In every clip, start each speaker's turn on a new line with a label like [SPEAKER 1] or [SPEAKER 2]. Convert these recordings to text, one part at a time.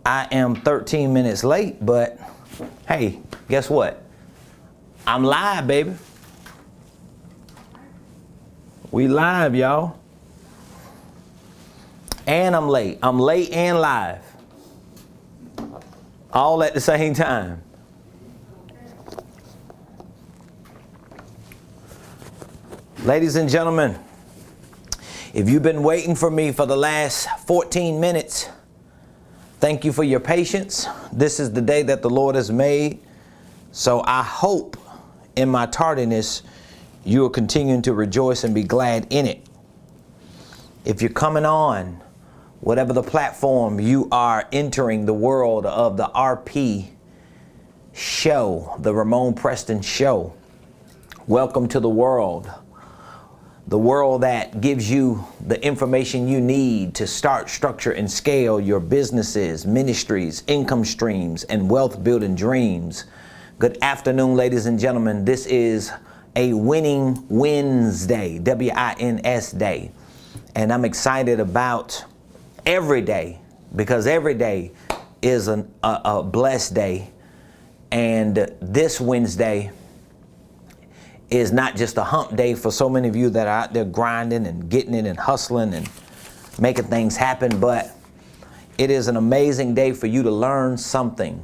[SPEAKER 1] I am 13 minutes late, but hey, guess what? I'm live, baby. We live, y'all. And I'm late. I'm late and live. All at the same time. Ladies and gentlemen, if you've been waiting for me for the last 14 minutes, thank you for your patience. This is the day that the Lord has made. So I hope in my tardiness, you are continuing to rejoice and be glad in it. If you're coming on, whatever the platform, you are entering the world of the RP show, the Ramon Preston show. Welcome to the world that gives you the information you need to start, structure, and scale your businesses, ministries, income streams, and wealth building dreams. Good afternoon, ladies and gentlemen. This is a winning Wednesday, W-I-N-S day. And I'm excited about every day because every day is a blessed day. And this Wednesday is not just a hump day for so many of you that are out there grinding and getting it and hustling and making things happen, but it is an amazing day for you to learn something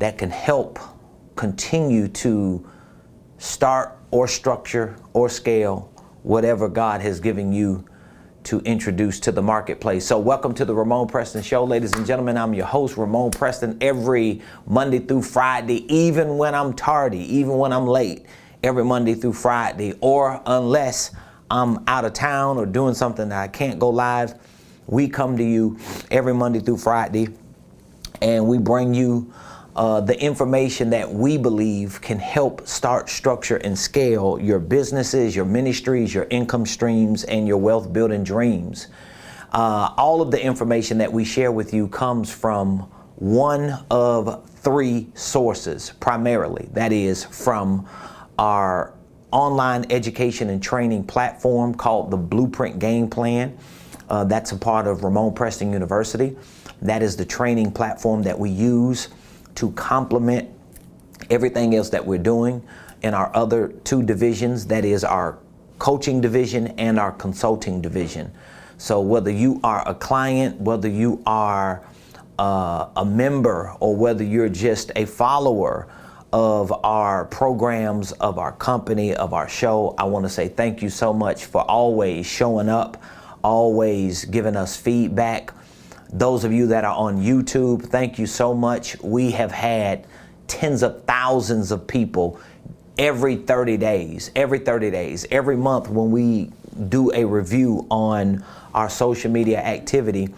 [SPEAKER 1] that can help continue to start or structure or scale whatever God has given you to introduce to the marketplace. So welcome to the Ramon Preston Show, ladies and gentlemen. I'm your host, Ramon Preston, every Monday through Friday, even when I'm tardy, even when I'm late. Every Monday through Friday, or unless I'm out of town or doing something that I can't go live, we come to you every Monday through Friday and we bring you the information that we believe can help start, structure, and scale your businesses, your ministries, your income streams, and your wealth building dreams. All of the information that we share with you comes from one of three sources, primarily. That is from our online education and training platform called the Blueprint Game Plan. That's a part of Ramon Preston University. That is the training platform that we use to complement everything else that we're doing in our other two divisions. That is our coaching division and our consulting division. So whether you are a client, whether you are a member, or whether you're just a follower of our programs, of our company, of our show, I want to say thank you so much for always showing up, always giving us feedback. Those of you that are on YouTube, thank you so much. We have had tens of thousands of people every 30 days, every month when we do a review on our social media activity,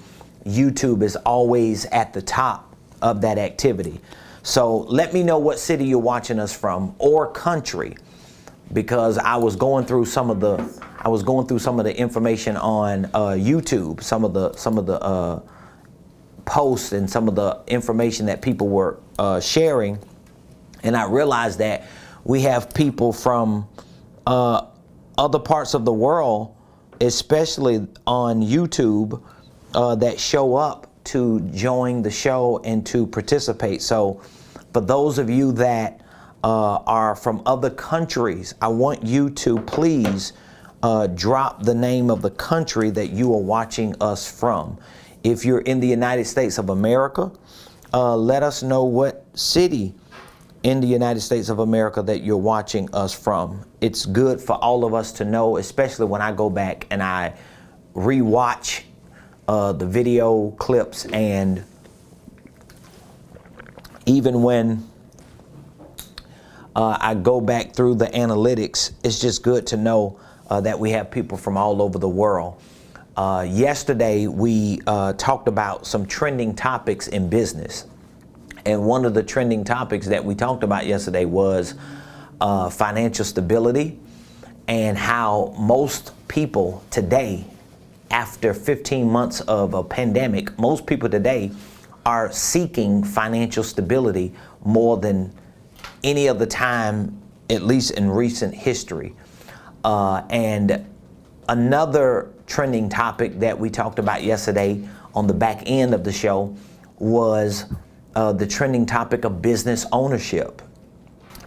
[SPEAKER 1] YouTube is always at the top of that activity. So let me know what city you're watching us from or country, because I was going through some of the information on YouTube, some of the posts and some of the information that people were sharing, and I realized that we have people from other parts of the world, especially on YouTube, that show up to join the show and to participate. So for those of you that are from other countries, I want you to please drop the name of the country that you are watching us from. If you're in the United States of America, let us know what city in the United States of America that you're watching us from. It's good for all of us to know, especially when I go back and I rewatch the video clips, and even when I go back through the analytics, it's just good to know that we have people from all over the world. Yesterday, we talked about some trending topics in business. And one of the trending topics that we talked about yesterday was financial stability, and how most people today, after 15 months of a pandemic, most people today are seeking financial stability more than any other time, at least in recent history. And another trending topic that we talked about yesterday on the back end of the show was the trending topic of business ownership,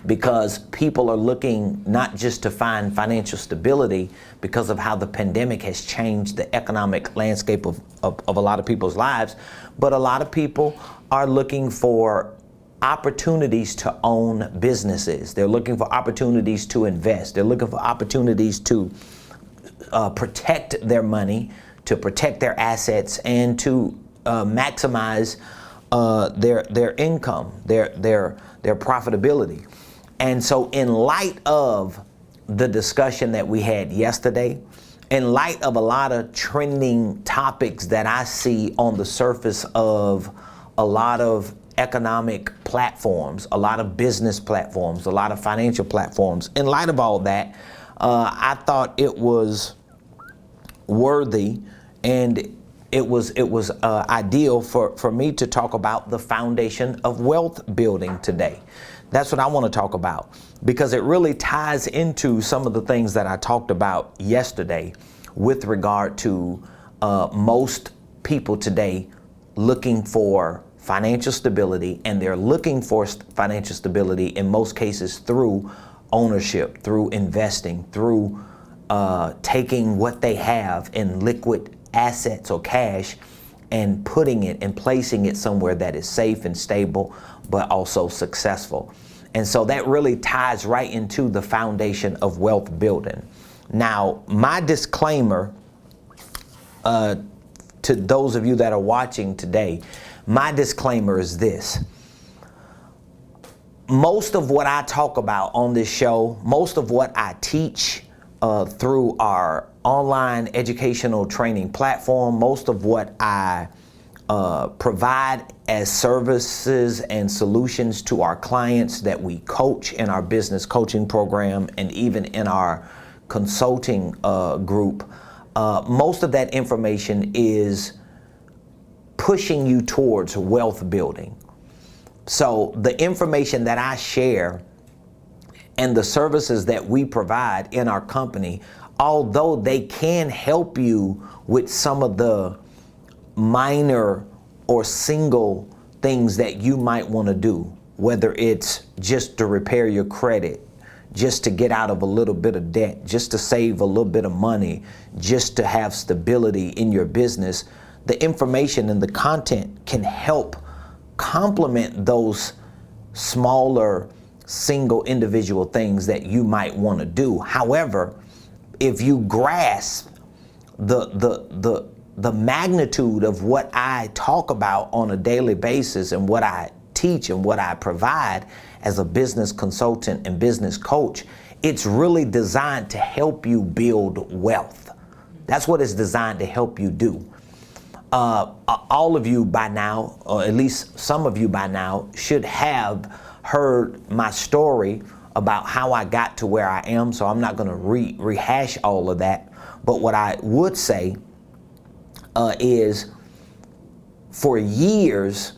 [SPEAKER 1] because people are looking not just to find financial stability because of how the pandemic has changed the economic landscape of a lot of people's lives, but a lot of people are looking for opportunities to own businesses. They're looking for opportunities to invest. They're looking for opportunities to protect their money, to protect their assets, and to maximize their income, their profitability. And so in light of the discussion that we had yesterday, in light of a lot of trending topics that I see on the surface of a lot of economic platforms, a lot of business platforms, a lot of financial platforms, in light of all that, I thought it was worthy and it was ideal for me to talk about the foundation of wealth building today. That's what I want to talk about, because it really ties into some of the things that I talked about yesterday with regard to most people today looking for financial stability, and they're looking for financial stability in most cases through ownership, through investing, through taking what they have in liquid assets or cash and putting it and placing it somewhere that is safe and stable, but also successful. And so that really ties right into the foundation of wealth building. Now, my disclaimer to those of you that are watching today, my disclaimer is this. Most of what I talk about on this show, most of what I teach through our online educational training platform, most of what I provide as services and solutions to our clients that we coach in our business coaching program and even in our consulting group, most of that information is pushing you towards wealth building. So the information that I share and the services that we provide in our company, although they can help you with some of the minor or single things that you might want to do, whether it's just to repair your credit, just to get out of a little bit of debt, just to save a little bit of money, just to have stability in your business, the information and the content can help complement those smaller single individual things that you might want to do. However, if you grasp the magnitude of what I talk about on a daily basis and what I teach and what I provide as a business consultant and business coach, it's really designed to help you build wealth. That's what it's designed to help you do. All of you by now, or at least some of you by now, should have heard my story about how I got to where I am, so I'm not going to rehash all of that. But what I would say is, for years,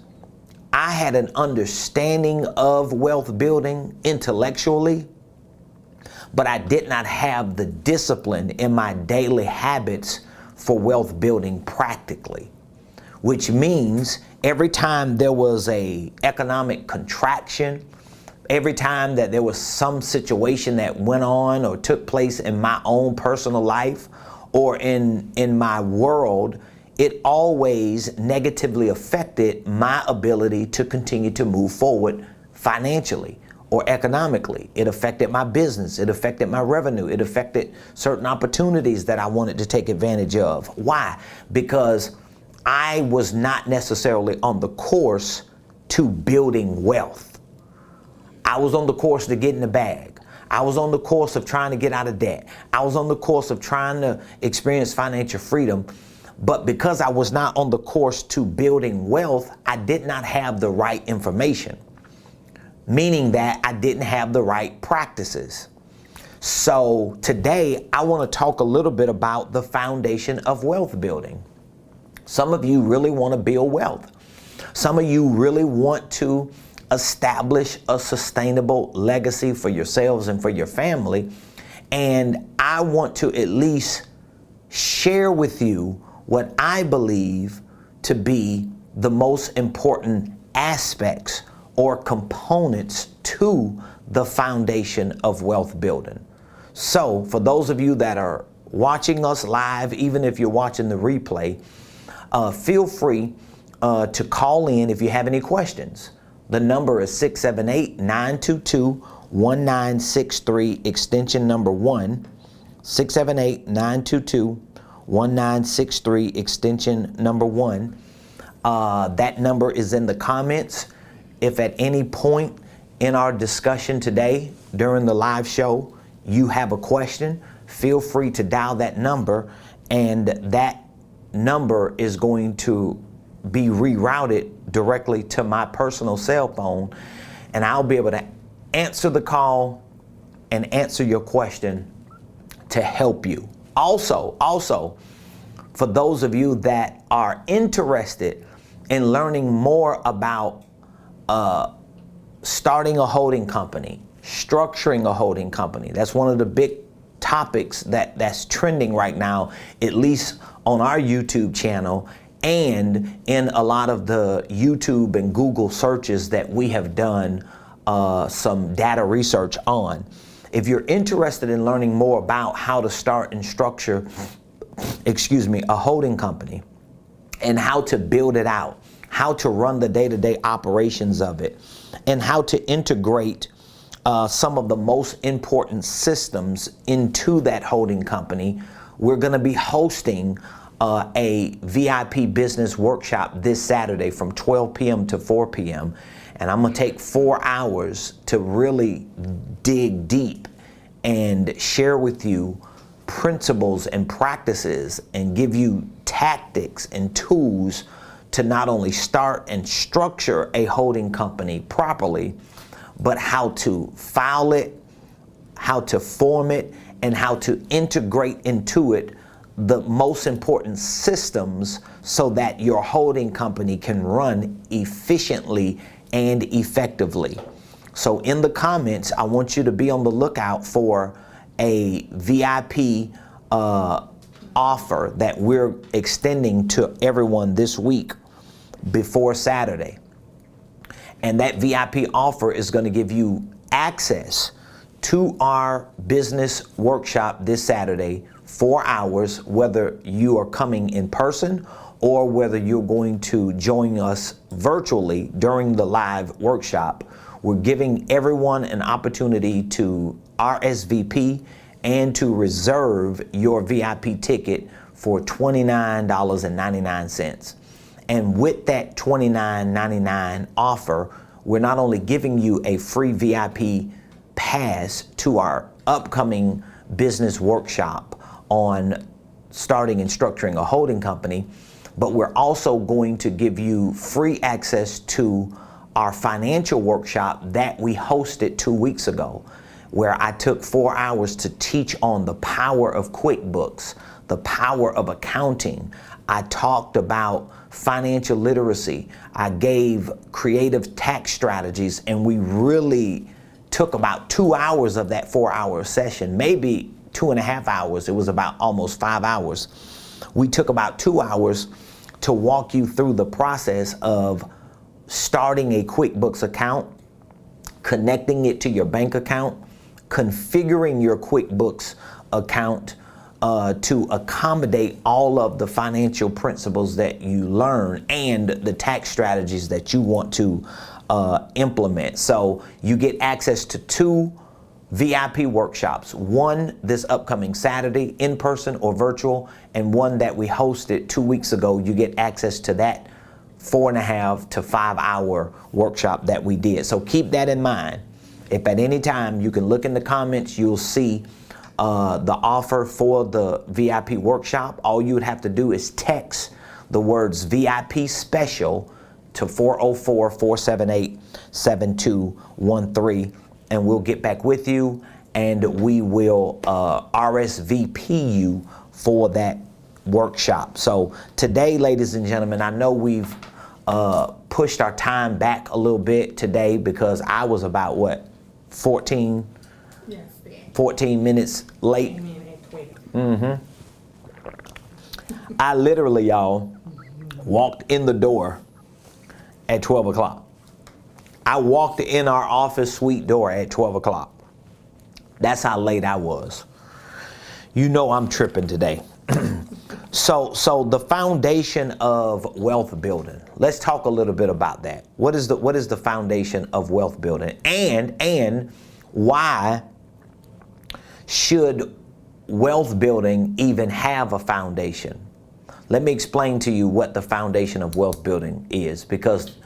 [SPEAKER 1] I had an understanding of wealth building intellectually, but I did not have the discipline in my daily habits for wealth building practically, which means every time there was a economic contraction, every time that there was some situation that went on or took place in my own personal life or in my world, it always negatively affected my ability to continue to move forward financially or economically. It affected my business. It affected my revenue. It affected certain opportunities that I wanted to take advantage of. Why? Because I was not necessarily on the course to building wealth. I was on the course to get in the bag. I was on the course of trying to get out of debt. I was on the course of trying to experience financial freedom. But because I was not on the course to building wealth, I did not have the right information, meaning that I didn't have the right practices. So today I want to talk a little bit about the foundation of wealth building. Some of you really want to build wealth. Some of you really want to establish a sustainable legacy for yourselves and for your family. And I want to at least share with you what I believe to be the most important aspects or components to the foundation of wealth building. So for those of you that are watching us live, even if you're watching the replay, feel free to call in if you have any questions. The number is 678-922-1963, extension number 1. 678-922-1963, extension number 1. That number is in the comments. If at any point in our discussion today during the live show you have a question, feel free to dial that number, and that number is going to be rerouted directly to my personal cell phone, and I'll be able to answer the call and answer your question to help you. Also, for those of you that are interested in learning more about starting a holding company, structuring a holding company, that's one of the big topics that's trending right now, at least on our YouTube channel and in a lot of the YouTube and Google searches that we have done some data research on. If you're interested in learning more about how to start and structure, a holding company, and how to build it out, how to run the day-to-day operations of it, and how to integrate some of the most important systems into that holding company, we're going to be hosting a VIP business workshop this Saturday from 12 p.m. to 4 p.m. And I'm going to take 4 hours to really dig deep and share with you principles and practices and give you tactics and tools to not only start and structure a holding company properly, but how to file it, how to form it, and how to integrate into it the most important systems so that your holding company can run efficiently and effectively. So in the comments, I want you to be on the lookout for a VIP offer that we're extending to everyone this week before Saturday. And that VIP offer is going to give you access to our business workshop this Saturday, 4 hours, whether you are coming in person or whether you're going to join us virtually during the live workshop. We're giving everyone an opportunity to RSVP and to reserve your VIP ticket for $29.99. And with that $29.99 offer, we're not only giving you a free VIP pass to our upcoming business workshop on starting and structuring a holding company, but we're also going to give you free access to our financial workshop that we hosted 2 weeks ago, where I took 4 hours to teach on the power of QuickBooks, the power of accounting. I talked about financial literacy. I gave creative tax strategies, and we really took about 2 hours of that 4 hour session, maybe 2.5 hours. It was about almost 5 hours. We took about 2 hours to walk you through the process of starting a QuickBooks account, connecting it to your bank account, configuring your QuickBooks account to accommodate all of the financial principles that you learn and the tax strategies that you want to implement. So you get access to 2 VIP workshops, one this upcoming Saturday in person or virtual, and one that we hosted 2 weeks ago. You get access to that 4.5 to 5 hour workshop that we did. So keep that in mind. If at any time you can look in the comments, you'll see the offer for the VIP workshop. All you would have to do is text the words VIP special to 404-478-7213, and we'll get back with you, and we will RSVP you for that workshop. So today, ladies and gentlemen, I know we've pushed our time back a little bit today because I was about 14 minutes late. I literally, y'all, walked in the door at 12 o'clock. I walked in our office suite door at 12 o'clock. That's how late I was. You know I'm tripping today. So the foundation of wealth building. Let's talk a little bit about that. What is the foundation of wealth building? And why should wealth building even have a foundation? Let me explain to you what the foundation of wealth building is, because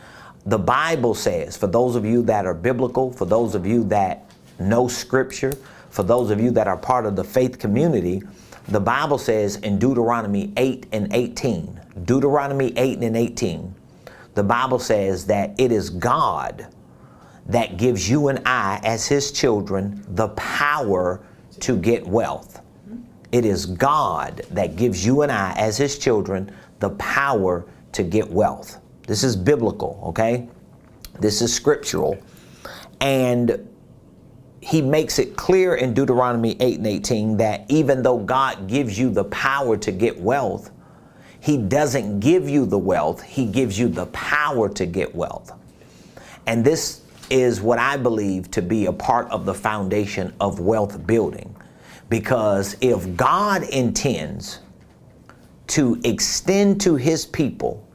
[SPEAKER 1] the Bible says, for those of you that are biblical, for those of you that know scripture, for those of you that are part of the faith community, the Bible says in Deuteronomy 8 and 18, Deuteronomy 8 and 18, the Bible says that it is God that gives you and I as his children the power to get wealth. It is God that gives you and I as his children the power to get wealth. This is biblical, okay? This is scriptural. And he makes it clear in Deuteronomy 8 and 18 that even though God gives you the power to get wealth, he doesn't give you the wealth. He gives you the power to get wealth. And this is what I believe to be a part of the foundation of wealth building. Because if God intends to extend to his people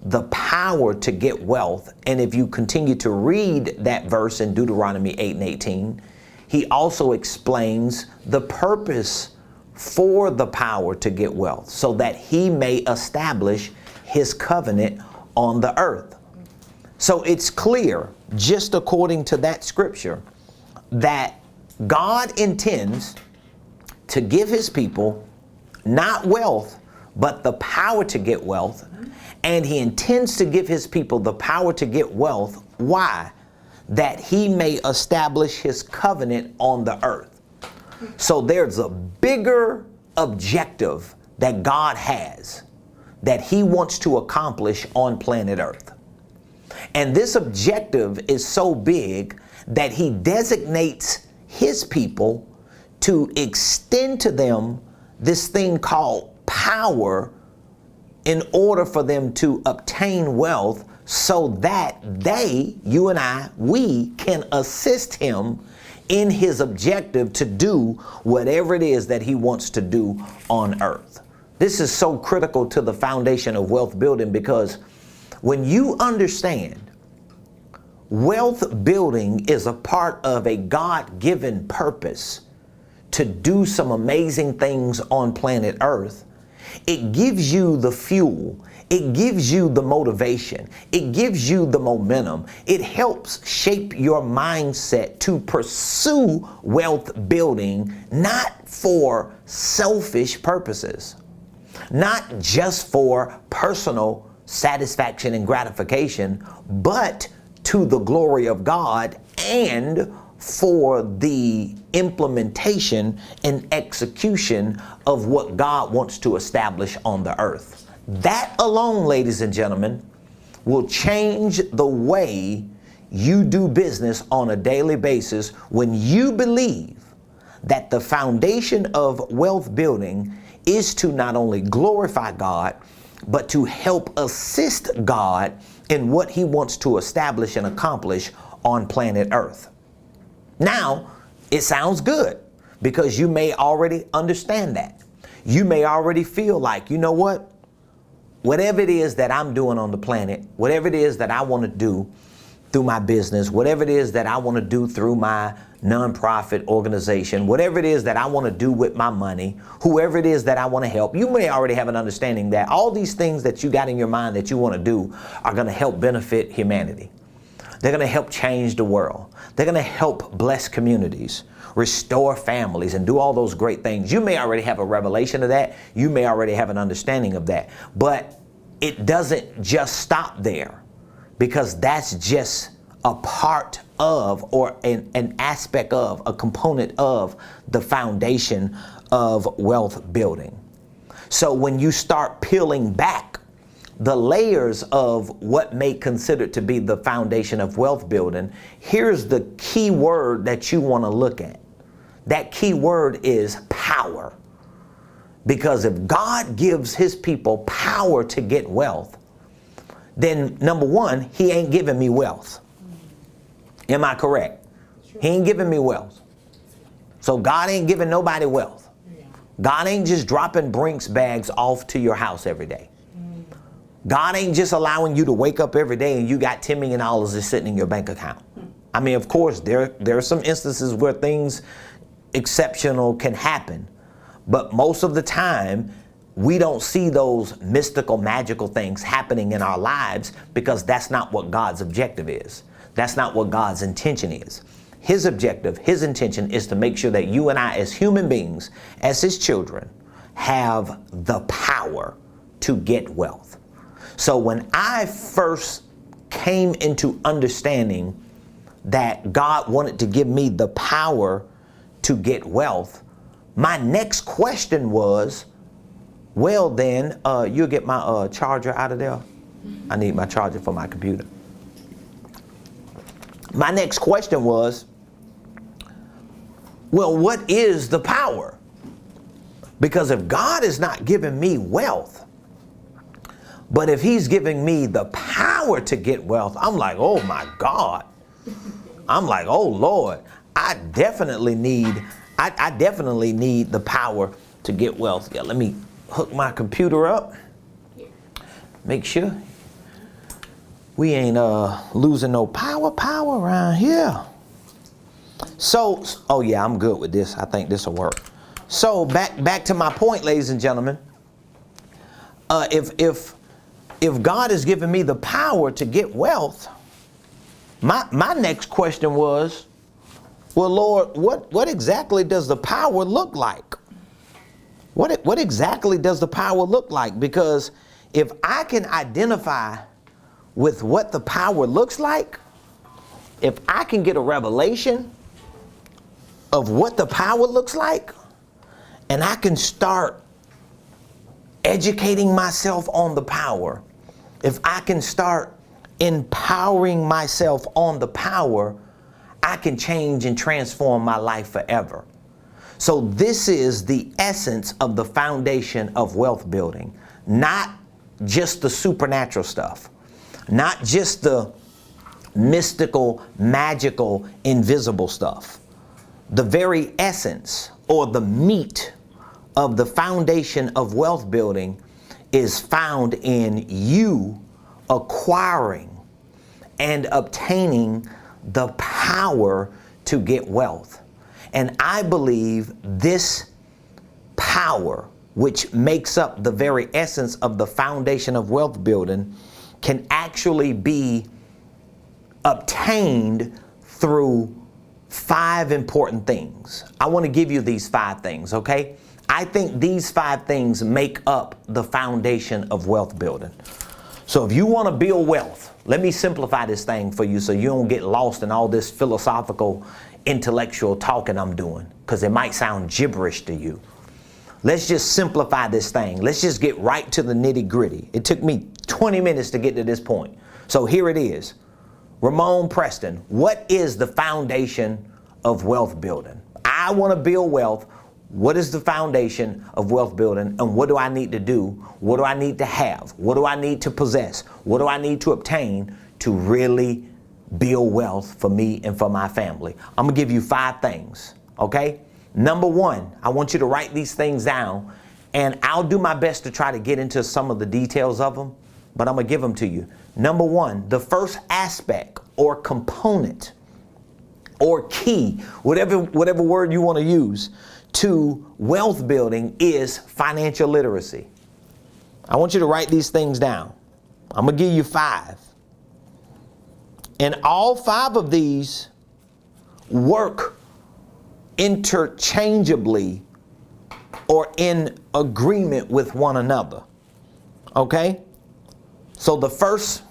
[SPEAKER 1] the power to get wealth, and if you continue to read that verse in Deuteronomy 8 and 18, he also explains the purpose for the power to get wealth, so that he may establish his covenant on the earth. So it's clear, just according to that scripture, that God intends to give his people not wealth, but the power to get wealth. And he intends to give his people the power to get wealth. Why? That he may establish his covenant on the earth. So there's a bigger objective that God has that he wants to accomplish on planet Earth. And this objective is so big that he designates his people to extend to them this thing called power in order for them to obtain wealth, so that they, you and I, we can assist him in his objective to do whatever it is that he wants to do on earth. This is so critical to the foundation of wealth building, because when you understand wealth building is a part of a God-given purpose to do some amazing things on planet Earth, it gives you the fuel. It gives you the motivation. It gives you the momentum. It helps shape your mindset to pursue wealth building, not for selfish purposes, not just for personal satisfaction and gratification, but to the glory of God and for the implementation and execution of what God wants to establish on the earth. That alone, ladies and gentlemen, will change the way you do business on a daily basis when you believe that the foundation of wealth building is to not only glorify God, but to help assist God in what he wants to establish and accomplish on planet Earth. Now, it sounds good because you may already understand that. You may already feel like, you know what? Whatever it is that I'm doing on the planet, whatever it is that I want to do through my business, whatever it is that I want to do through my nonprofit organization, whatever it is that I want to do with my money, whoever it is that I want to help, you may already have an understanding that all these things that you got in your mind that you want to do are going to help benefit humanity. They're going to help change the world. They're going to help bless communities, restore families, and do all those great things. You may already have a revelation of that. You may already have an understanding of that. But it doesn't just stop there, because that's just a part of, or an aspect of, a component of the foundation of wealth building. So when you start peeling back the layers of what may consider to be the foundation of wealth building, here's the key word that you want to look at. That key word is power. Because if God gives his people power to get wealth, then number one, he ain't giving me wealth. Am I correct? He ain't giving me wealth. So God ain't giving nobody wealth. God ain't just dropping Brinks bags off to your house every day. God ain't just allowing you to wake up every day and you got $10 million just sitting in your bank account. I mean, of course, there are some instances where things exceptional can happen. But most of the time, we don't see those mystical, magical things happening in our lives because that's not what God's objective is. That's not what God's intention is. His objective, his intention is to make sure that you and I as human beings, as his children, have the power to get wealth. So when I first came into understanding that God wanted to give me the power to get wealth, my next question was, well then, you'll get my charger out of there. I need my charger for my computer. My next question was, well, what is the power? Because if God is not giving me wealth, but if he's giving me the power to get wealth, I'm like, oh my God. I'm like, oh Lord, I definitely need the power to get wealth. Yeah, let me hook my computer up. Make sure we ain't losing no power around here. So, oh yeah, I'm good with this. I think this will work. So back to my point, ladies and gentlemen. If God has given me the power to get wealth, my next question was, well, Lord, what exactly does the power look like? What exactly does the power look like? Because if I can identify with what the power looks like, if I can get a revelation of what the power looks like, and I can start educating myself on the power, if I can start empowering myself on the power, I can change and transform my life forever. So this is the essence of the foundation of wealth building, not just the supernatural stuff, not just the mystical, magical, invisible stuff. The very essence or the meat of the foundation of wealth building is found in you acquiring and obtaining the power to get wealth. And I believe this power, which makes up the very essence of the foundation of wealth building, can actually be obtained through 5 important things. I want to give you these 5 things, okay? I think these 5 things make up the foundation of wealth building. So if you want to build wealth, let me simplify this thing for you so you don't get lost in all this philosophical, intellectual talking I'm doing, because it might sound gibberish to you. Let's just simplify this thing. Let's just get right to the nitty gritty. It took me 20 minutes to get to this point. So here it is. Ramon Preston, what is the foundation of wealth building? I want to build wealth. What is the foundation of wealth building, and what do I need to do? What do I need to have? What do I need to possess? What do I need to obtain to really build wealth for me and for my family? I'm gonna give you 5 things, okay? Number 1, I want you to write these things down, and I'll do my best to try to get into some of the details of them, but I'm gonna give them to you. Number 1, the first aspect or component or key, whatever word you want to use, to wealth building is financial literacy. I want you to write these things down. I'm going to give you 5. And all 5 of these work interchangeably or in agreement with one another. Okay? So the first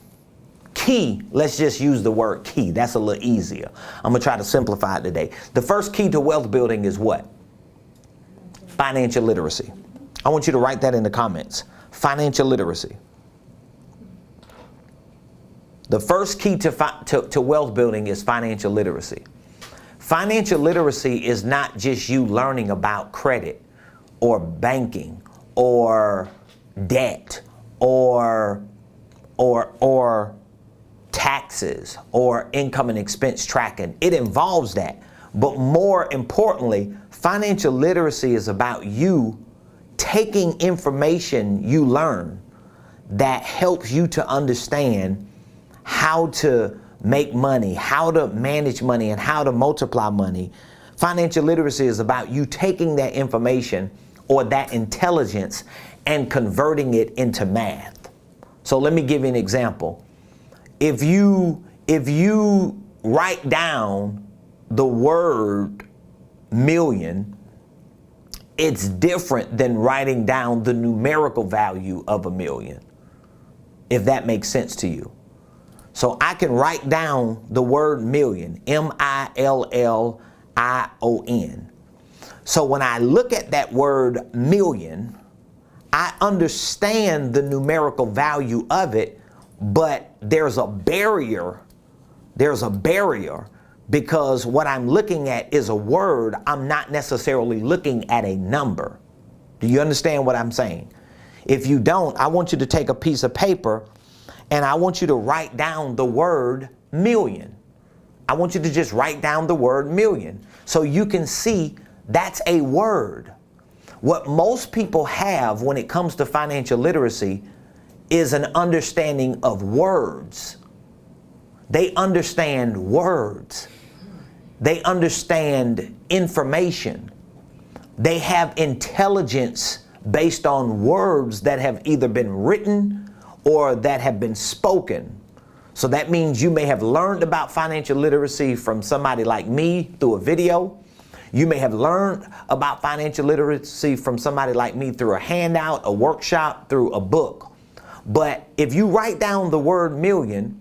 [SPEAKER 1] key, let's just use the word key. That's a little easier. I'm going to try to simplify it today. The first key to wealth building is what? Financial literacy. I want you to write that in the comments. Financial literacy. The first key to wealth building is financial literacy. Financial literacy is not just you learning about credit or banking or debt or or taxes or income and expense tracking. It involves that. But more importantly, financial literacy is about you taking information you learn that helps you to understand how to make money, how to manage money, and how to multiply money. Financial literacy is about you taking that information or that intelligence and converting it into math. So let me give you an example. If you write down the word million, it's different than writing down the numerical value of a million, if that makes sense to you. So I can write down the word million, M-I-L-L-I-O-N. So when I look at that word million, I understand the numerical value of it, but there's a barrier. There's a barrier because what I'm looking at is a word. I'm not necessarily looking at a number. Do you understand what I'm saying? If you don't, I want you to take a piece of paper and I want you to write down the word million. I want you to just write down the word million so you can see that's a word. What most people have when it comes to financial literacy is an understanding of words. They understand words. They understand information. They have intelligence based on words that have either been written or that have been spoken. So that means you may have learned about financial literacy from somebody like me through a video. You may have learned about financial literacy from somebody like me through a handout, a workshop, through a book. But if you write down the word million,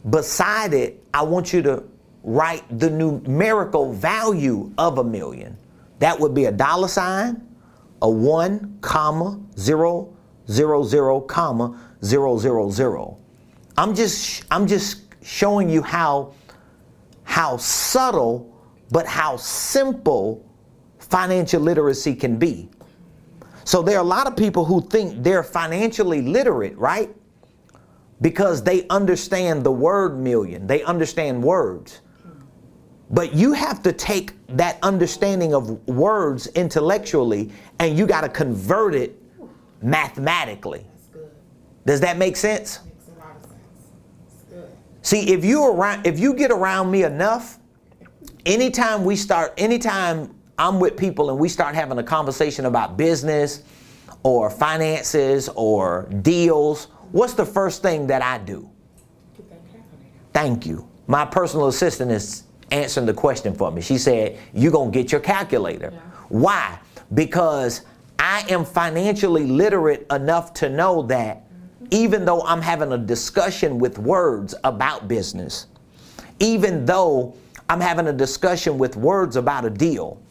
[SPEAKER 1] beside it, I want you to write the numerical value of a million. That would be a dollar sign, a 1, comma, 0, 0, 0, comma, 0, 0, 0. I'm just showing you how subtle but how simple financial literacy can be. So there are a lot of people who think they're financially literate, right? Because they understand the word million. They understand words. But you have to take that understanding of words intellectually and you got to convert it mathematically.
[SPEAKER 2] That's good.
[SPEAKER 1] Does that make sense?
[SPEAKER 2] Makes a lot of sense. It's good.
[SPEAKER 1] See, if you get around me enough, anytime I'm with people and we start having a conversation about business or finances or deals, what's the first thing that I do?
[SPEAKER 2] Get that calculator.
[SPEAKER 1] Thank you. My personal assistant is answering the question for me. She said, you're going to get your calculator.
[SPEAKER 2] Yeah.
[SPEAKER 1] Why? Because I am financially literate enough to know that even though I'm having a discussion with words about business, even though I'm having a discussion with words about a deal,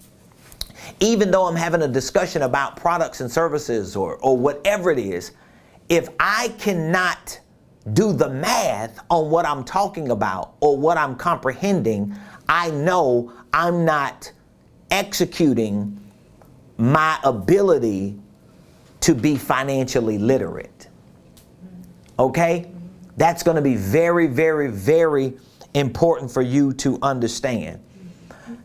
[SPEAKER 1] even though I'm having a discussion about products and services or whatever it is, if I cannot do the math on what I'm talking about or what I'm comprehending, I know I'm not executing my ability to be financially literate. Okay? That's going to be very, very, very important for you to understand.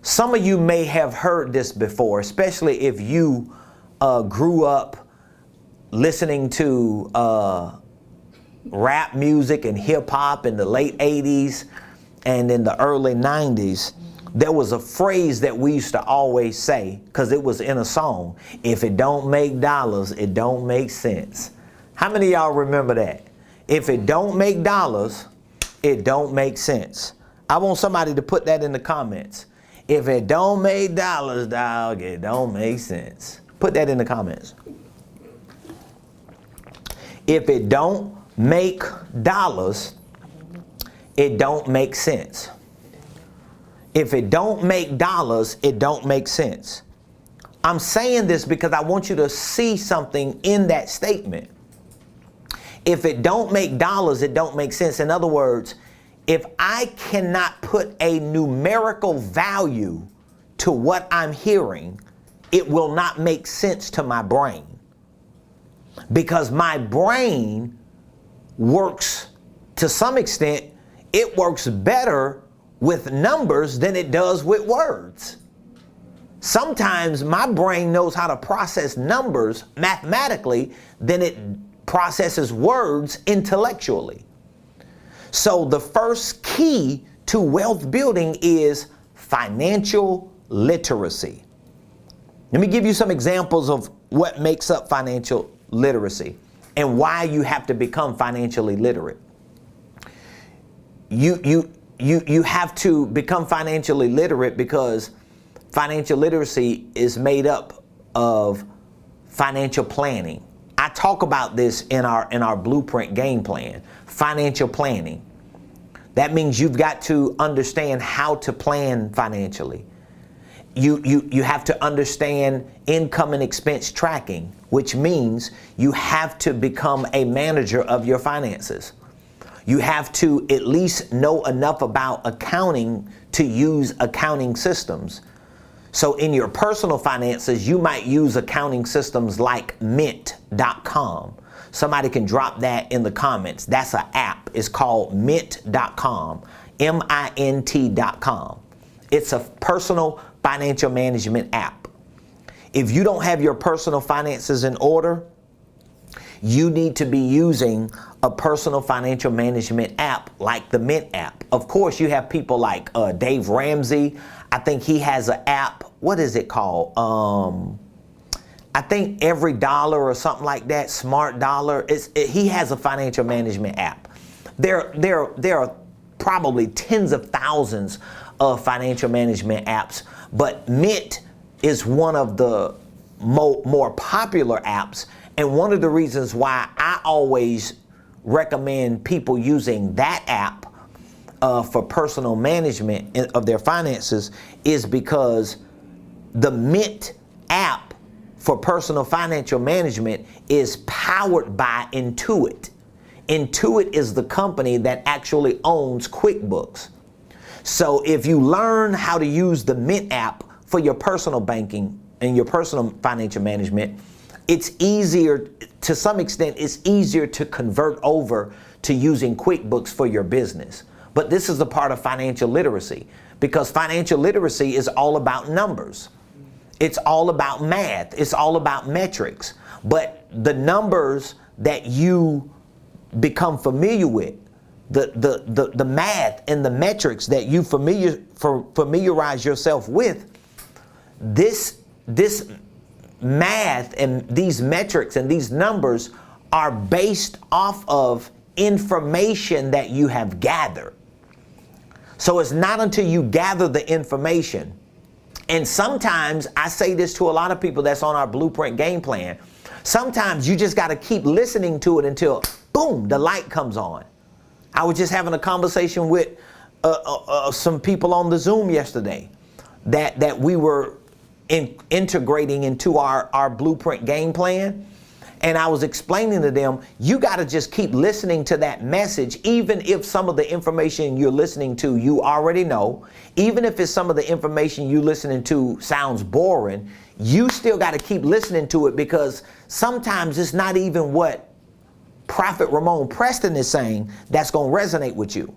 [SPEAKER 1] Some of you may have heard this before, especially if you grew up listening to rap music and hip hop in the late 80s and in the early 90s. There was a phrase that we used to always say, because it was in a song: if it don't make dollars, it don't make sense. How many of y'all remember that? If it don't make dollars, it don't make sense. I want somebody to put that in the comments. If it don't make dollars, dog, it don't make sense. Put that in the comments. If it don't make dollars, it don't make sense. If it don't make dollars, it don't make sense. I'm saying this because I want you to see something in that statement. If it don't make dollars, it don't make sense. In other words, if I cannot put a numerical value to what I'm hearing, it will not make sense to my brain. Because my brain works to some extent, it works better with numbers than it does with words. Sometimes my brain knows how to process numbers mathematically than it processes words intellectually. So the first key to wealth building is financial literacy. Let me give you some examples of what makes up financial literacy and why you have to become financially literate. You have to become financially literate because financial literacy is made up of financial planning. I talk about this in our blueprint game plan, financial planning. That means you've got to understand how to plan financially. You have to understand income and expense tracking, which means you have to become a manager of your finances. You have to at least know enough about accounting to use accounting systems. So in your personal finances, you might use accounting systems like mint.com. Somebody can drop that in the comments. That's an app. It's called mint.com, mint.com. It's a personal financial management app. If you don't have your personal finances in order, you need to be using a personal financial management app like the Mint app. Of course, you have people like Dave Ramsey. I think he has an app. What is it called? I think Every Dollar or something like that, Smart Dollar. He has a financial management app. There are probably tens of thousands of financial management apps, but Mint is one of the more popular apps, and one of the reasons why I always recommend people using that app for personal management of their finances is because the Mint app for personal financial management is powered by Intuit. Intuit is the company that actually owns QuickBooks. So if you learn how to use the Mint app for your personal banking and your personal financial management, it's easier, to some extent, it's easier to convert over to using QuickBooks for your business. But this is a part of financial literacy, because financial literacy is all about numbers. It's all about math. It's all about metrics. But the numbers that you become familiar with, the math and the metrics that you familiarize yourself with, this math and these metrics and these numbers are based off of information that you have gathered. So it's not until you gather the information. And sometimes I say this to a lot of people that's on our blueprint game plan. Sometimes you just got to keep listening to it until, boom, the light comes on. I was just having a conversation with some people on the Zoom yesterday that we were integrating into our blueprint game plan. And I was explaining to them, you got to just keep listening to that message, even if some of the information you're listening to you already know, even if it's some of the information you're listening to sounds boring, you still got to keep listening to it, because sometimes it's not even what Prophet Ramon Preston is saying that's going to resonate with you.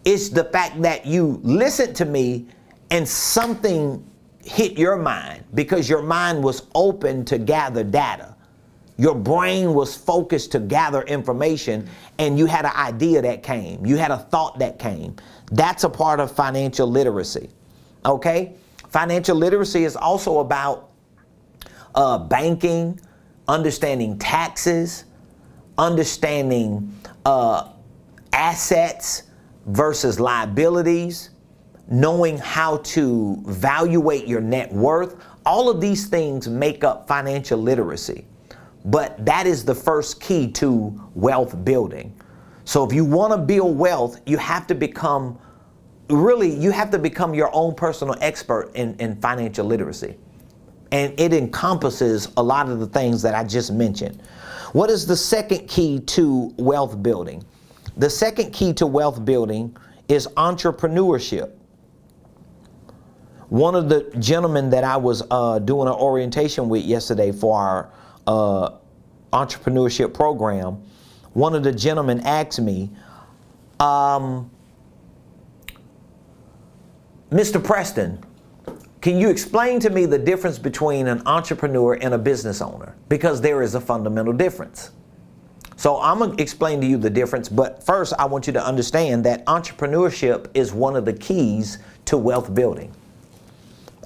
[SPEAKER 1] It's the fact that you listened to me and something hit your mind, because your mind was open to gather data. Your brain was focused to gather information, and you had an idea that came. You had a thought that came. That's a part of financial literacy. Okay? Financial literacy is also about banking, understanding taxes, understanding assets versus liabilities, knowing how to evaluate your net worth. All of these things make up financial literacy. But that is the first key to wealth building. So if you want to build wealth, you have to become your own personal expert in financial literacy. And it encompasses a lot of the things that I just mentioned. What is the second key to wealth building? The second key to wealth building is entrepreneurship. One of the gentlemen that I was doing an orientation with yesterday for our entrepreneurship program one of the gentlemen asked me, Mr. Preston, can you explain to me the difference between an entrepreneur and a business owner? Because there is a fundamental difference. So I'm going to explain to you the difference, but first I want you to understand that entrepreneurship is one of the keys to wealth building.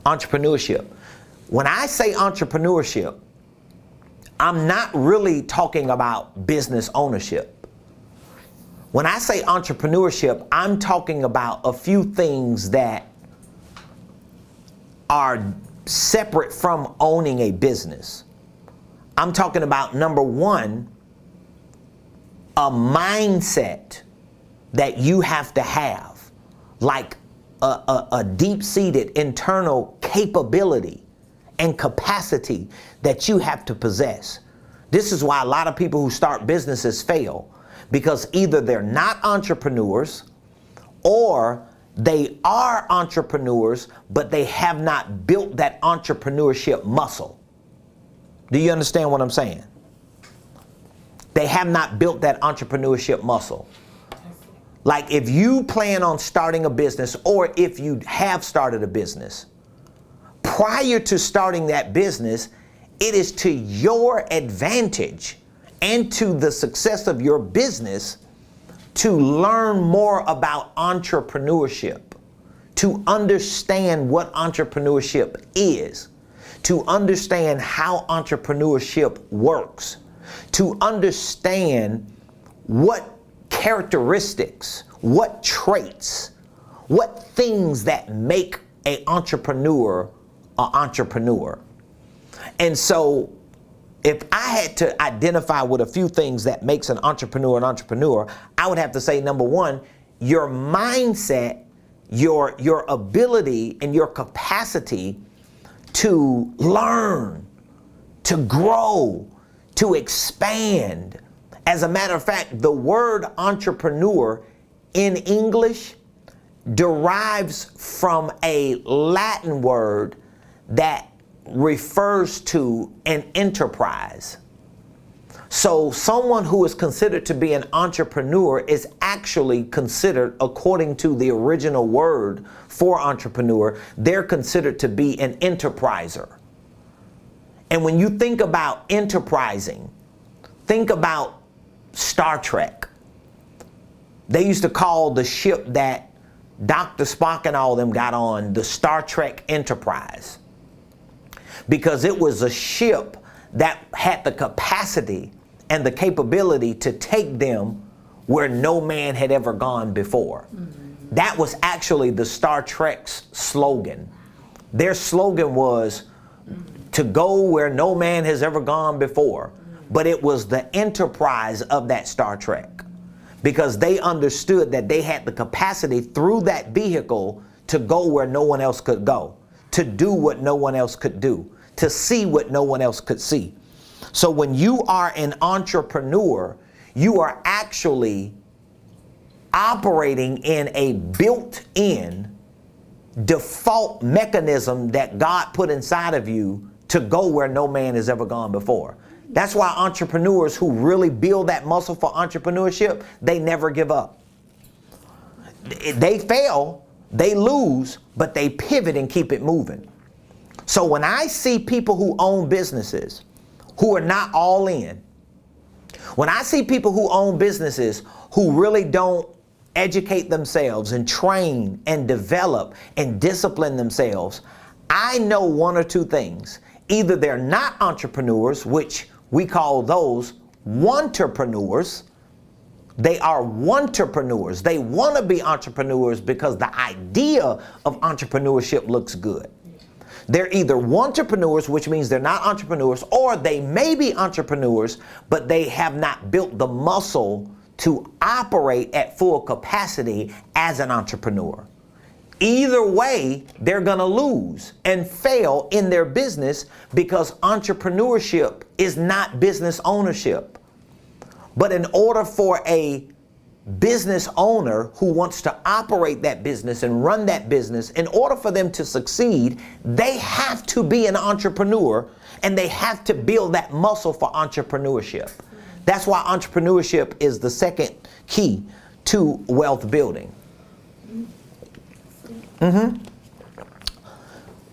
[SPEAKER 1] Entrepreneurship. When I say entrepreneurship, I'm not really talking about business ownership. When I say entrepreneurship, I'm talking about a few things that are separate from owning a business. I'm talking about, number one, a mindset that you have to have, like a deep-seated internal capability and capacity that you have to possess. This is why a lot of people who start businesses fail, because either they're not entrepreneurs or they are entrepreneurs, but they have not built that entrepreneurship muscle. Do you understand what I'm saying? They have not built that entrepreneurship muscle. Like if you plan on starting a business, or if you have started a business, prior to starting that business, it is to your advantage and to the success of your business to learn more about entrepreneurship, to understand what entrepreneurship is, to understand how entrepreneurship works, to understand what characteristics, what traits, what things that make an entrepreneur an entrepreneur. And so if I had to identify with a few things that makes an entrepreneur, I would have to say, number one, your mindset, your ability and your capacity to learn, to grow, to expand. As a matter of fact, the word entrepreneur in English derives from a Latin word that refers to an enterprise. So someone who is considered to be an entrepreneur is actually considered, according to the original word for entrepreneur, they're considered to be an enterpriser. And when you think about enterprising, think about Star Trek. They used to call the ship that Dr. Spock and all of them got on the Star Trek Enterprise, because it was a ship that had the capacity and the capability to take them where no man had ever gone before. Mm-hmm. That was actually the Star Trek's slogan. Their slogan was to go where no man has ever gone before. But it was the enterprise of that Star Trek, because they understood that they had the capacity through that vehicle to go where no one else could go, to do what no one else could do, to see what no one else could see. So when you are an entrepreneur, you are actually operating in a built-in default mechanism that God put inside of you to go where no man has ever gone before. That's why entrepreneurs who really build that muscle for entrepreneurship, they never give up. They fail, they lose, but they pivot and keep it moving. So when I see people who own businesses who are not all in, when I see people who own businesses who really don't educate themselves and train and develop and discipline themselves, I know one or two things. Either they're not entrepreneurs, which we call those wantrepreneurs. They are wantrepreneurs. They want to be entrepreneurs because the idea of entrepreneurship looks good. They're either wantrepreneurs, which means they're not entrepreneurs, or they may be entrepreneurs, but they have not built the muscle to operate at full capacity as an entrepreneur. Either way, they're going to lose and fail in their business, because entrepreneurship is not business ownership. But in order for a business owner who wants to operate that business and run that business, in order for them to succeed, they have to be an entrepreneur, and they have to build that muscle for entrepreneurship. That's why entrepreneurship is the second key to wealth building.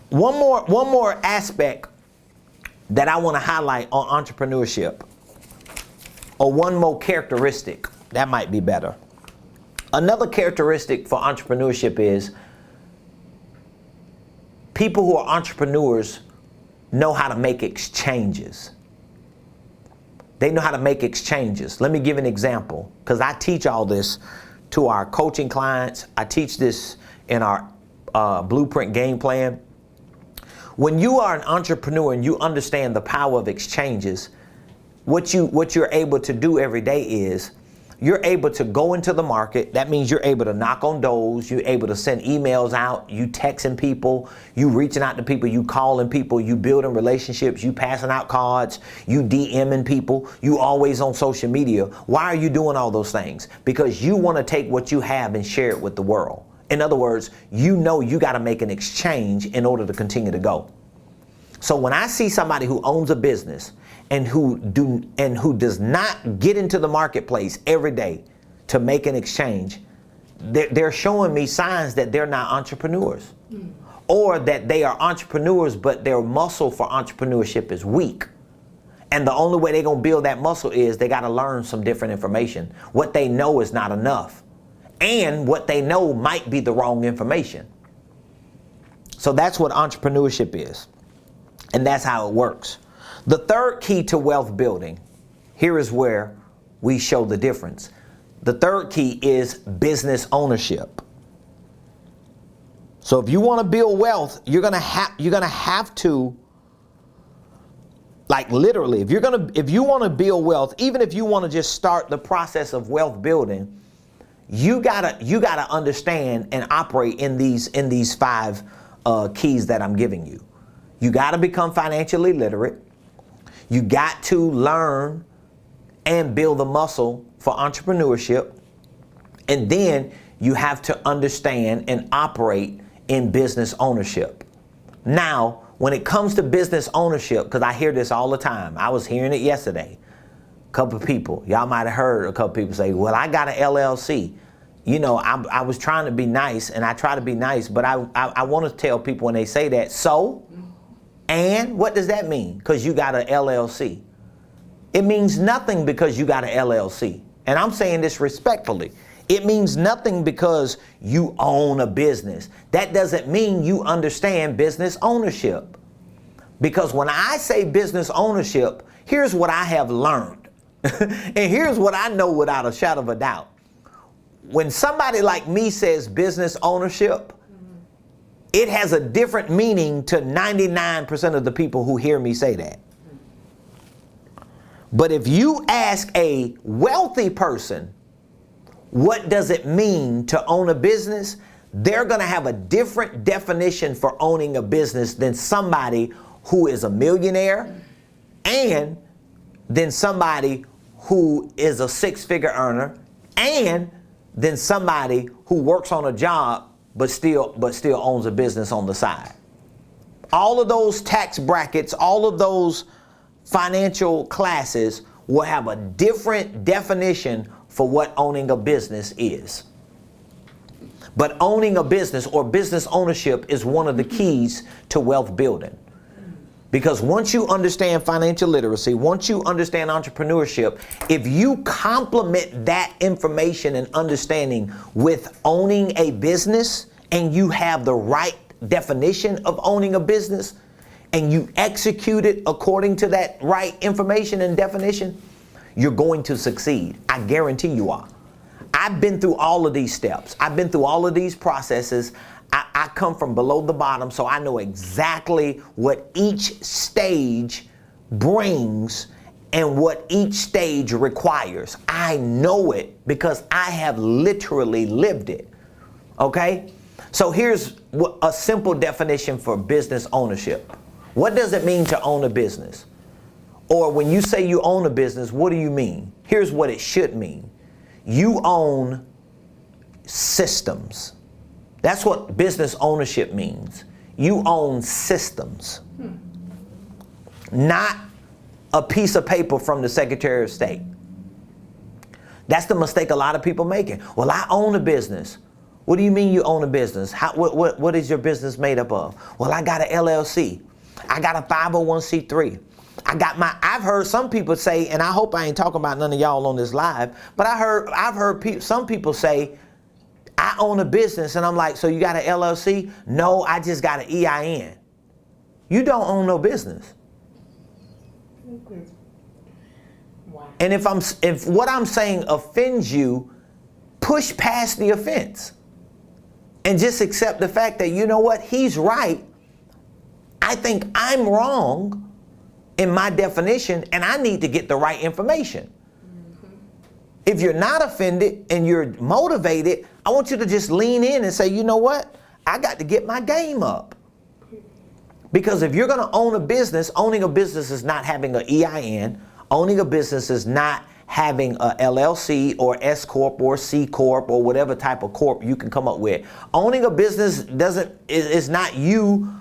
[SPEAKER 1] One more aspect that I want to highlight on entrepreneurship, or one more characteristic, that might be better. Another characteristic for entrepreneurship is people who are entrepreneurs know how to make exchanges. They know how to make exchanges. Let me give an example, because I teach all this to our coaching clients. I teach this in our blueprint game plan. When you are an entrepreneur and you understand the power of exchanges, what you're able to do every day is you're able to go into the market. That means you're able to knock on doors. You're able to send emails out. You texting people. You reaching out to people. You calling people. You building relationships. You passing out cards. You DMing people. You always on social media. Why are you doing all those things? Because you want to take what you have and share it with the world. In other words, you know you got to make an exchange in order to continue to go. So when I see somebody who owns a business and who does not get into the marketplace every day to make an exchange, they're showing me signs that they're not entrepreneurs, or that they are entrepreneurs but their muscle for entrepreneurship is weak. And the only way they're going to build that muscle is they got to learn some different information. What they know is not enough, and what they know might be the wrong information. So that's what entrepreneurship is, and that's how it works. The third key to wealth building, here is where we show the difference. The third key is business ownership. So if you want to build wealth, you're gonna have to, like literally, if you want to build wealth, even if you want to just start the process of wealth building, you gotta understand and operate in these five keys that I'm giving you. You got to become financially literate. You got to learn and build the muscle for entrepreneurship. And then you have to understand and operate in business ownership. Now, when it comes to business ownership, because I hear this all the time, I was hearing it yesterday. A couple of people, y'all might have heard a couple of people say, well, I got an LLC. You know, I was trying to be nice, and I try to be nice, but I want to tell people when they say that, so? And what does that mean? Because you got an LLC. It means nothing because you got an LLC. And I'm saying this respectfully. It means nothing because you own a business. That doesn't mean you understand business ownership. Because when I say business ownership, here's what I have learned. And here's what I know without a shadow of a doubt. When somebody like me says business ownership, it has a different meaning to 99% of the people who hear me say that. But if you ask a wealthy person, what does it mean to own a business? They're going to have a different definition for owning a business than somebody who is a millionaire, and than somebody who is a six-figure earner, and than somebody who works on a job but still owns a business on the side. All of those tax brackets, all of those financial classes will have a different definition for what owning a business is. But owning a business or business ownership is one of the keys to wealth building. Because once you understand financial literacy, once you understand entrepreneurship, if you complement that information and understanding with owning a business, and you have the right definition of owning a business, and you execute it according to that right information and definition, you're going to succeed. I guarantee you are. I've been through all of these steps. I've been through all of these processes. I come from below the bottom, so I know exactly what each stage brings and what each stage requires. I know it because I have literally lived it. Okay? So here's a simple definition for business ownership. What does it mean to own a business? Or when you say you own a business, what do you mean? Here's what it should mean. You own systems. That's what business ownership means. You own systems. Not a piece of paper from the Secretary of State. That's the mistake a lot of people making. Well, I own a business. What do you mean you own a business? What is your business made up of? Well, I got an LLC. I got a 501c3. I've heard some people say, and I hope I ain't talking about none of y'all on this live, but I've heard some people say, I own a business, and I'm like, so you got an LLC? No, I just got an EIN. You don't own no business.
[SPEAKER 2] Wow.
[SPEAKER 1] And if what I'm saying offends you, push past the offense and just accept the fact that, you know what, he's right. I think I'm wrong in my definition, and I need to get the right information. If you're not offended and you're motivated, I want you to just lean in and say, you know what? I got to get my game up. Because if you're going to own a business, owning a business is not having an EIN. Owning a business is not having a LLC or S Corp or C Corp or whatever type of corp you can come up with. Owning a business is not you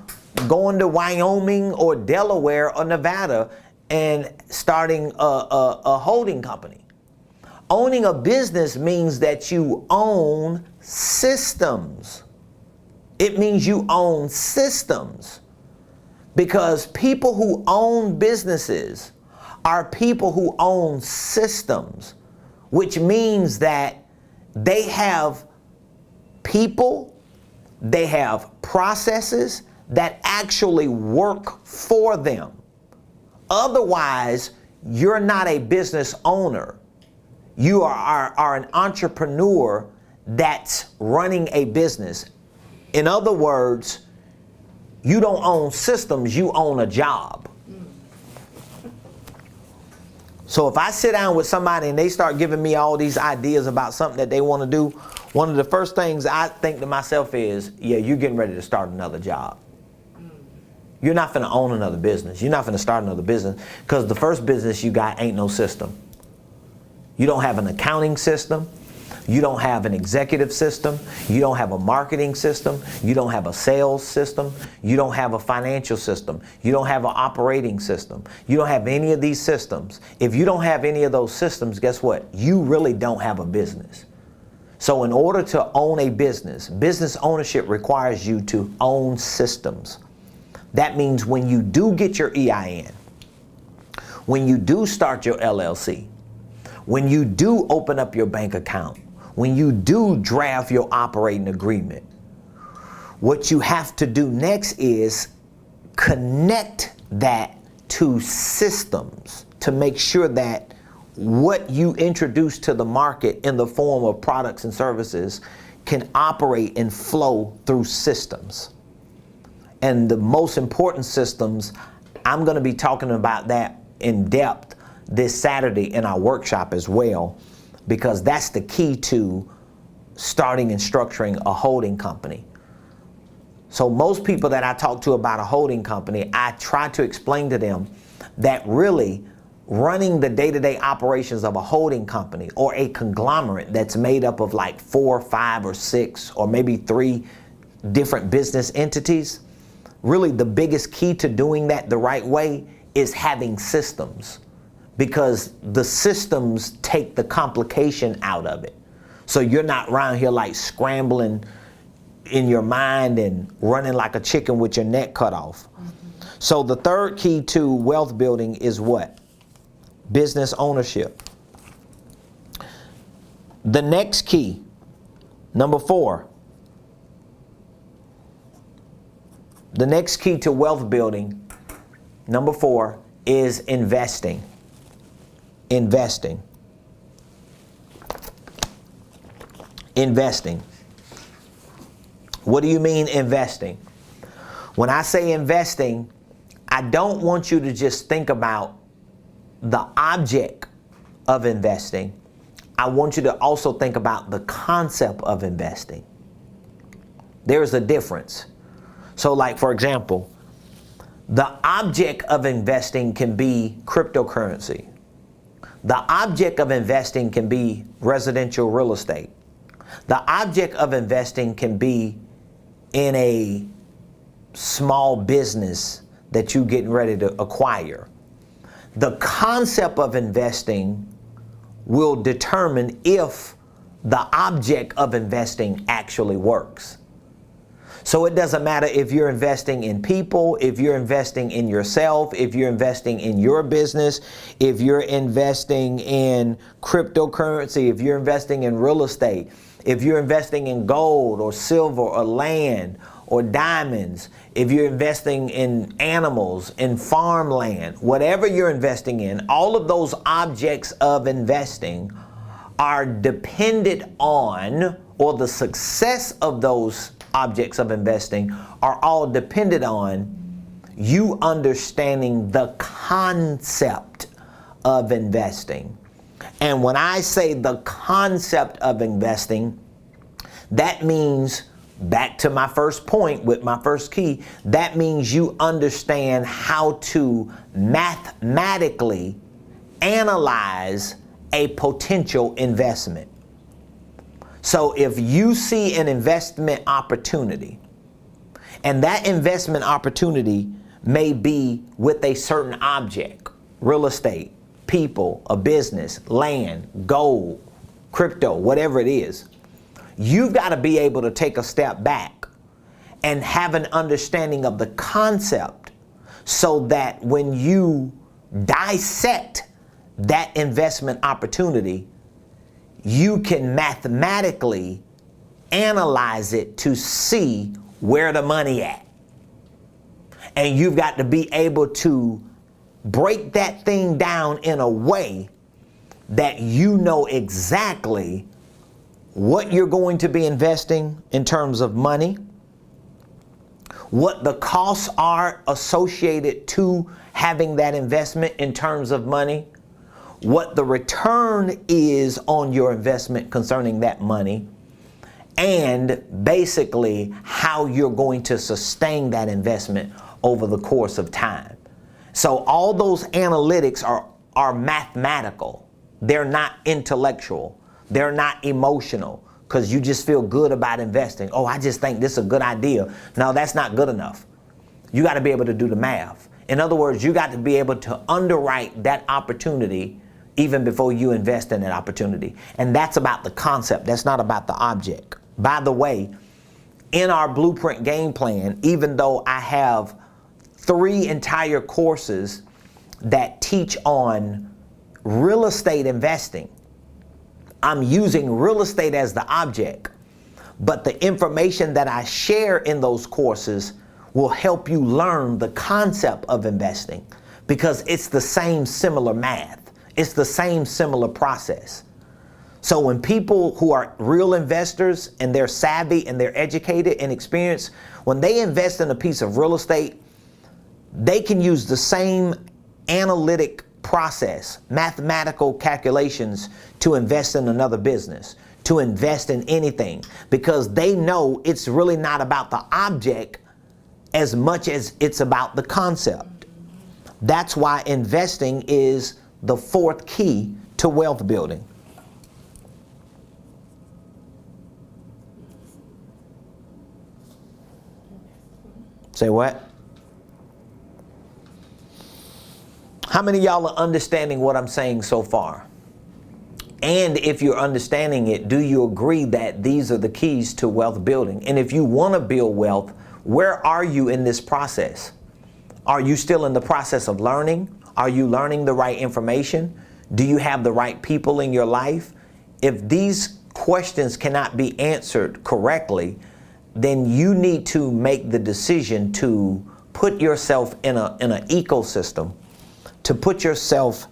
[SPEAKER 1] going to Wyoming or Delaware or Nevada and starting a holding company. Owning a business means that you own systems. It means you own systems. Because people who own businesses are people who own systems, which means that they have people, they have processes that actually work for them. Otherwise, you're not a business owner. You are an entrepreneur that's running a business. In other words, you don't own systems, you own a job. So if I sit down with somebody and they start giving me all these ideas about something that they want to do, one of the first things I think to myself is, yeah, you're getting ready to start another job. You're not finna own another business. You're not finna start another business because the first business you got ain't no system. You don't have an accounting system. You don't have an executive system. You don't have a marketing system. You don't have a sales system. You don't have a financial system. You don't have an operating system. You don't have any of these systems. If you don't have any of those systems, guess what? You really don't have a business. So in order to own a business, business ownership requires you to own systems. That means when you do get your EIN, when you do start your LLC, when you do open up your bank account, when you do draft your operating agreement, what you have to do next is connect that to systems to make sure that what you introduce to the market in the form of products and services can operate and flow through systems. And the most important systems, I'm going to be talking about that in depth this Saturday in our workshop as well, because that's the key to starting and structuring a holding company. So most people that I talk to about a holding company, I try to explain to them that really running the day-to-day operations of a holding company or a conglomerate that's made up of like 4, 5, or 6, or maybe 3 different business entities, really the biggest key to doing that the right way is having systems. Because the systems take the complication out of it. So you're not around here like scrambling in your mind and running like a chicken with your neck cut off. So the third key to wealth building is what? Business ownership. The next key, number 4. The next key to wealth building, number 4, is investing. Investing. What do you mean investing? When I say investing, I don't want you to just think about the object of investing. I want you to also think about the concept of investing. There's a difference. So like, for example, the object of investing can be cryptocurrency. The object of investing can be residential real estate. The object of investing can be in a small business that you're getting ready to acquire. The concept of investing will determine if the object of investing actually works. So it doesn't matter if you're investing in people, if you're investing in yourself, if you're investing in your business, if you're investing in cryptocurrency, if you're investing in real estate, if you're investing in gold or silver or land or diamonds, if you're investing in animals, in farmland, whatever you're investing in, all of those objects of investing are dependent on, or the success of those objects of investing are all dependent on you understanding the concept of investing. And when I say the concept of investing, that means, back to my first point with my first key, that means you understand how to mathematically analyze a potential investment. So if you see an investment opportunity, and that investment opportunity may be with a certain object, real estate, people, a business, land, gold, crypto, whatever it is, you've got to be able to take a step back and have an understanding of the concept, so that when you dissect that investment opportunity, you can mathematically analyze it to see where the money at. And you've got to be able to break that thing down in a way that you know exactly what you're going to be investing in terms of money, what the costs are associated to having that investment in terms of money, what the return is on your investment concerning that money, and basically how you're going to sustain that investment over the course of time. So all those analytics are mathematical. They're not intellectual. They're not emotional, because you just feel good about investing. Oh, I just think this is a good idea. No, that's not good enough. You got to be able to do the math. In other words, you got to be able to underwrite that opportunity even before you invest in that opportunity. And that's about the concept. That's not about the object. By the way, in our Blueprint Game Plan, even though I have 3 entire courses that teach on real estate investing, I'm using real estate as the object, but the information that I share in those courses will help you learn the concept of investing, because it's the same similar math. It's the same similar process. So when people who are real investors and they're savvy and they're educated and experienced, when they invest in a piece of real estate, they can use the same analytic process, mathematical calculations, to invest in another business, to invest in anything, because they know it's really not about the object as much as it's about the concept. That's why investing is the 4th key to wealth building. Say what? How many of y'all are understanding what I'm saying so far? And if you're understanding it, do you agree that these are the keys to wealth building? And if you want to build wealth, where are you in this process? Are you still in the process of learning? Are you learning the right information? Do you have the right people in your life? If these questions cannot be answered correctly, then you need to make the decision to put yourself in an ecosystem, to put yourself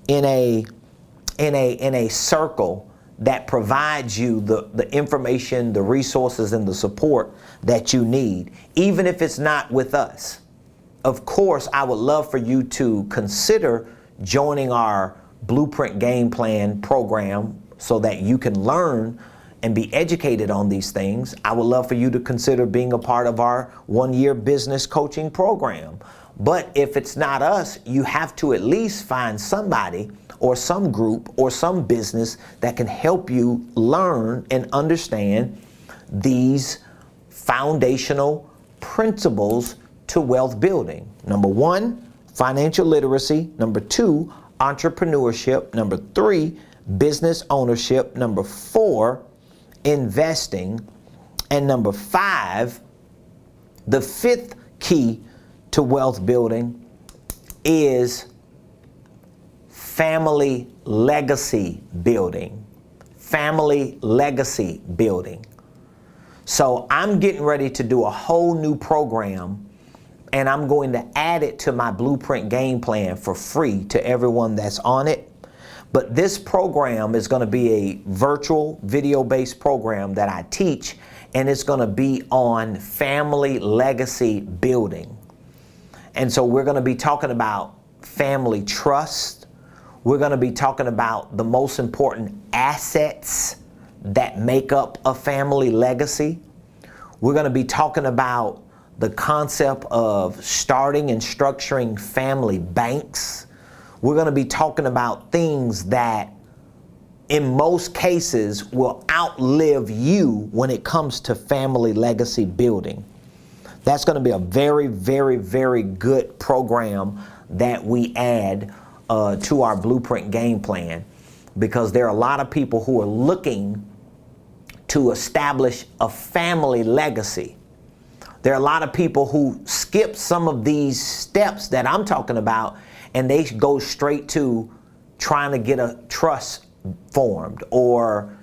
[SPEAKER 1] in a circle that provides you the information, the resources, and the support that you need, even if it's not with us. Of course, I would love for you to consider joining our Blueprint Game Plan program so that you can learn and be educated on these things. I would love for you to consider being a part of our 1-year business coaching program. But if it's not us, you have to at least find somebody or some group or some business that can help you learn and understand these foundational principles to wealth building. Number 1, financial literacy. Number 2, entrepreneurship. Number 3, business ownership. Number 4, investing. And number 5, the 5th key to wealth building is family legacy building. Family legacy building. So I'm getting ready to do a whole new program, and I'm going to add it to my Blueprint game plan for free to everyone that's on it. But this program is going to be a virtual video-based program that I teach, and it's going to be on family legacy building. And so we're going to be talking about family trust. We're going to be talking about the most important assets that make up a family legacy. We're going to be talking about the concept of starting and structuring family banks. We're going to be talking about things that in most cases will outlive you when it comes to family legacy building. That's going to be a very, very, very good program that we add to our Blueprint game plan, because there are a lot of people who are looking to establish a family legacy. There are a lot of people who skip some of these steps that I'm talking about, and they go straight to trying to get a trust formed or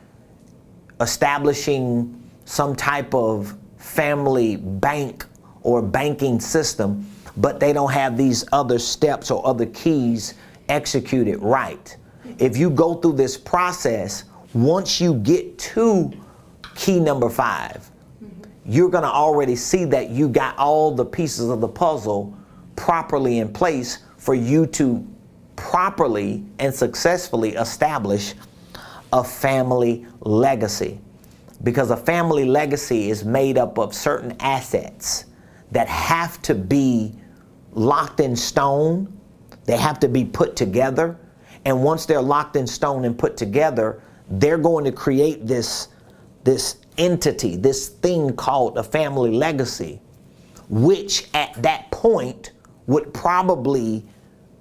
[SPEAKER 1] establishing some type of family bank or banking system, but they don't have these other steps or other keys executed right. If you go through this process, once you get to key number 5, you're going to already see that you got all the pieces of the puzzle properly in place for you to properly and successfully establish a family legacy. Because a family legacy is made up of certain assets that have to be locked in stone. They have to be put together. And once they're locked in stone and put together, they're going to create this entity, this thing called a family legacy, which at that point would probably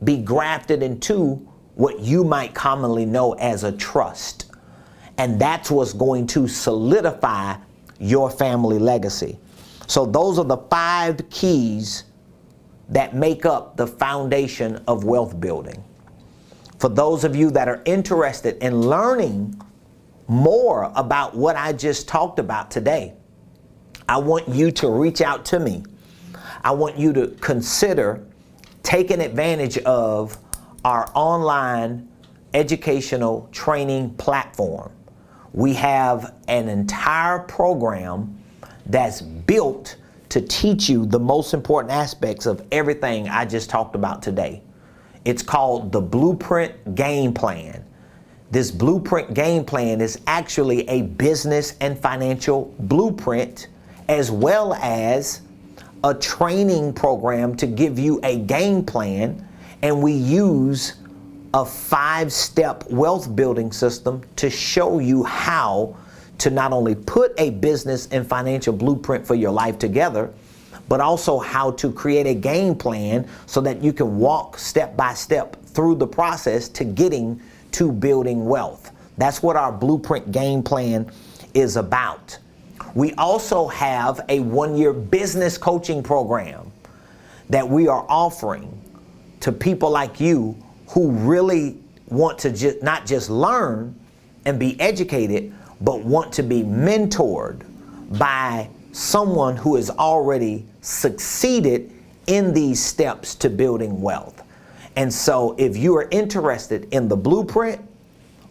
[SPEAKER 1] be grafted into what you might commonly know as a trust. And that's what's going to solidify your family legacy. So those are the 5 keys that make up the foundation of wealth building. For those of you that are interested in learning more about what I just talked about today, I want you to reach out to me. I want you to consider taking advantage of our online educational training platform. We have an entire program that's built to teach you the most important aspects of everything I just talked about today. It's called the Blueprint Game Plan. This Blueprint Game Plan is actually a business and financial blueprint, as well as a training program to give you a game plan. And we use a 5-step wealth building system to show you how to not only put a business and financial blueprint for your life together, but also how to create a game plan so that you can walk step by step through the process to getting to building wealth. That's what our Blueprint Game Plan is about. We also have a 1-year business coaching program that we are offering to people like you who really want to not just learn and be educated, but want to be mentored by someone who has already succeeded in these steps to building wealth. And so if you are interested in the blueprint,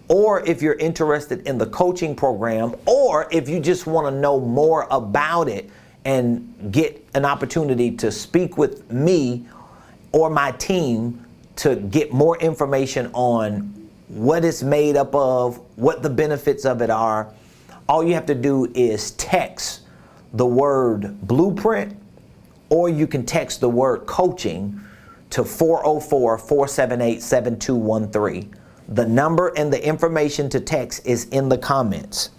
[SPEAKER 1] or if you're interested in the coaching program, or if you just want to know more about it and get an opportunity to speak with me or my team to get more information on what it's made up of, what the benefits of it are, all you have to do is text the word blueprint, or you can text the word coaching to 404-478-7213. The number and the information to text is in the comments.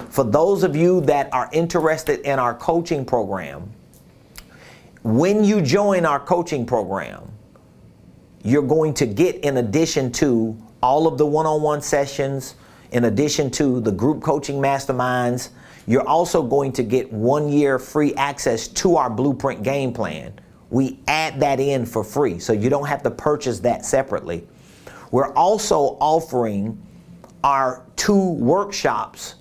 [SPEAKER 1] For those of you that are interested in our coaching program, when you join our coaching program, you're going to get, in addition to all of the one-on-one sessions, in addition to the group coaching masterminds. You're also going to get 1 year free access to our blueprint game plan. We add that in for free, so you don't have to purchase that separately. We're also offering our 2 workshops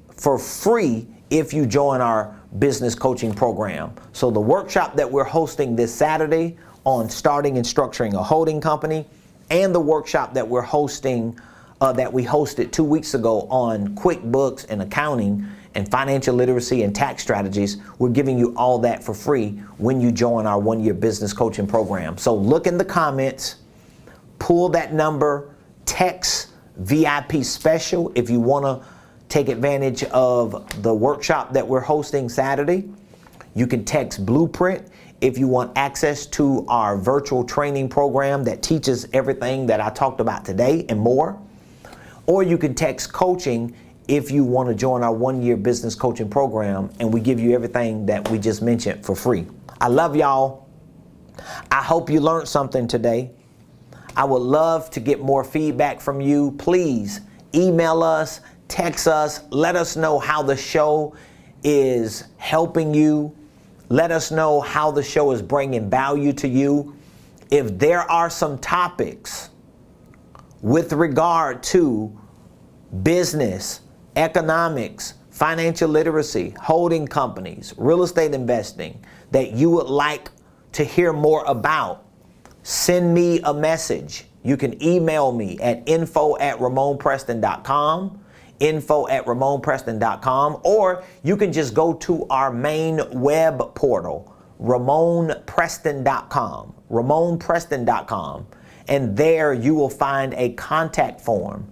[SPEAKER 1] for free if you join our business coaching program. So the workshop that we're hosting this Saturday on starting and structuring a holding company, and the workshop that we're hosting that we hosted 2 weeks ago on QuickBooks and accounting and financial literacy and tax strategies, we're giving you all that for free when you join our 1 year business coaching program. So look in the comments, pull that number, text VIP special if you want to take advantage of the workshop that we're hosting Saturday. You can text Blueprint if you want access to our virtual training program that teaches everything that I talked about today and more. Or you can text coaching if you want to join our 1 year business coaching program, and we give you everything that we just mentioned for free. I love y'all. I hope you learned something today. I would love to get more feedback from you. Please email us, text us, let us know how the show is helping you. Let us know how the show is bringing value to you. If there are some topics with regard to business, economics, financial literacy, holding companies, real estate investing that you would like to hear more about, send me a message. You can email me at info@ramonpreston.com, info@ramonpreston.com, or you can just go to our main web portal, ramonpreston.com, ramonpreston.com. And there you will find a contact form,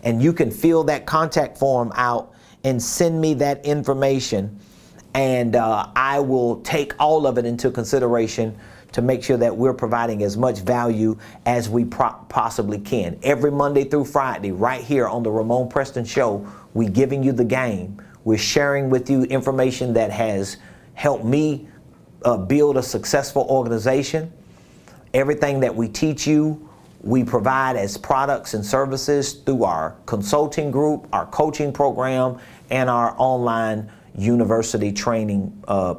[SPEAKER 1] and you can fill that contact form out and send me that information, and I will take all of it into consideration to make sure that we're providing as much value as we possibly can. Every Monday through Friday, right here on the Ramon Preston Show, we're giving you the game. We're sharing with you information that has helped me build a successful organization. Everything that we teach you, we provide as products and services through our consulting group, our coaching program, and our online university training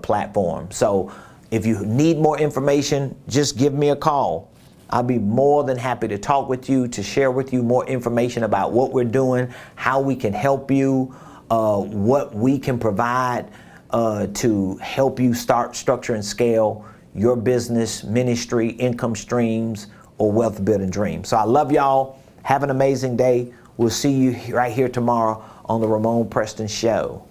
[SPEAKER 1] platform. So if you need more information, just give me a call. I'll be more than happy to talk with you, to share with you more information about what we're doing, how we can help you, what we can provide to help you start, structure, and scale your business, ministry, income streams, or wealth building dreams. So I love y'all. Have an amazing day. We'll see you right here tomorrow on the Ramon Preston Show.